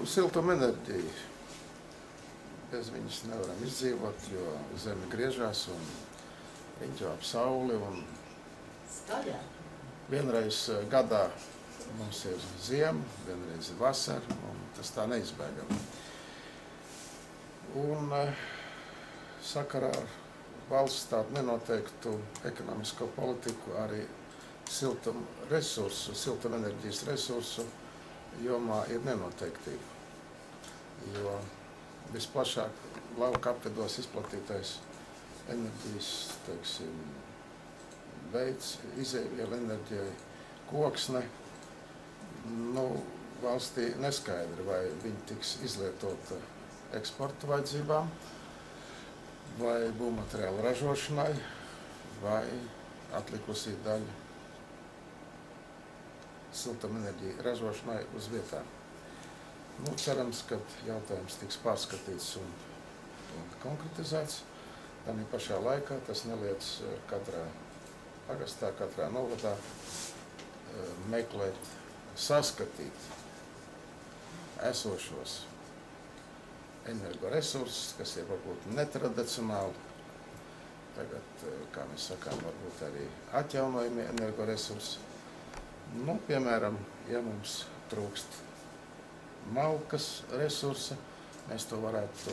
siltumenerģija. Bez viņas nevaram izdzīvot, jo Zeme griežās un riņķo ap sauli. Un vienreiz gadā mums ir ziema, vienreiz ir vasara, un tas tā neizbēgami. Un sakarā ar valsts tādu nenoteiktu ekonomisko politiku arī siltumenerģijas resursu jomā ir nenoteiktība. Jo visplašāk lauka apvidos izplatītais enerģijas, teiksim, veids, izēvielu enerģijai, koksne, valstī neskaidri, vai viņi tiks izlietota eksporta vajadzībām, vai būvmateriālu ražošanai, vai atlikusī daļa siltumenerģija ražošanai uz vietām. Cerams, ka jautājums tiks pārskatīts un konkretizēts. Tādā pašā laikā tas neliedz katrā pagastā, katrā novadā meklēt, saskatīt esošos energoresursus, kas ir varbūt netradicionāli. Tagad, kā mēs sakām, varbūt arī atjaunojamie energoresursi. Piemēram, ja mums trūkst malkas resursa, mēs to varētu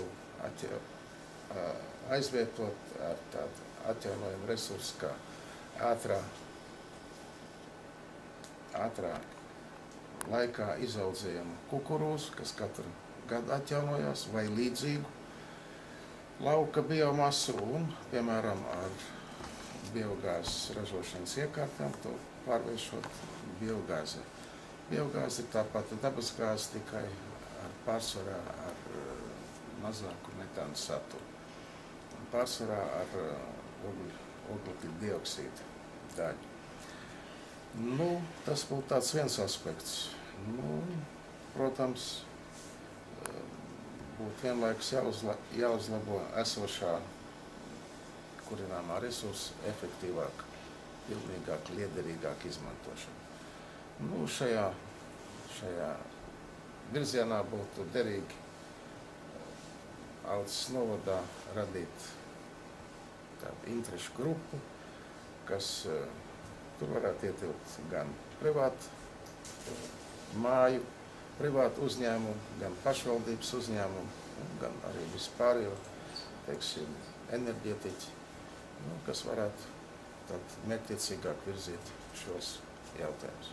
aizvietot ar tādu atjaunojumu resursu kā ātrā laikā izaudzējumu kukurūzu, kas katru gadu atjaunojās, vai līdzīgu lauka biomasu un, piemēram, ar biogāzes ražošanas iekārtām to pārvēršot biogāzē. Biogāze ir tāpat dabasgāze, tikai pārsvarā ar mazāku metāna saturu. Pārsvarā ar oglekļa dioksīda daļu. Tas būtu tāds viens aspekts. Protams, būtu vienlaikus jāuzlabo esošā kurināmā resursa efektīvāk, pilnīgāk, liederīgāk izmantošana. Šajā virzienā būtu derīgi Alces novadā radīt tādu interešu grupu, kas tur varētu ietilpt gan privātu māju, privātu uzņēmumu, gan pašvaldības uzņēmumu, gan arī vispārējo, teiksim, enerģētiķi, kas varētu tad mērķtiecīgāk virzīt šos jautājumus.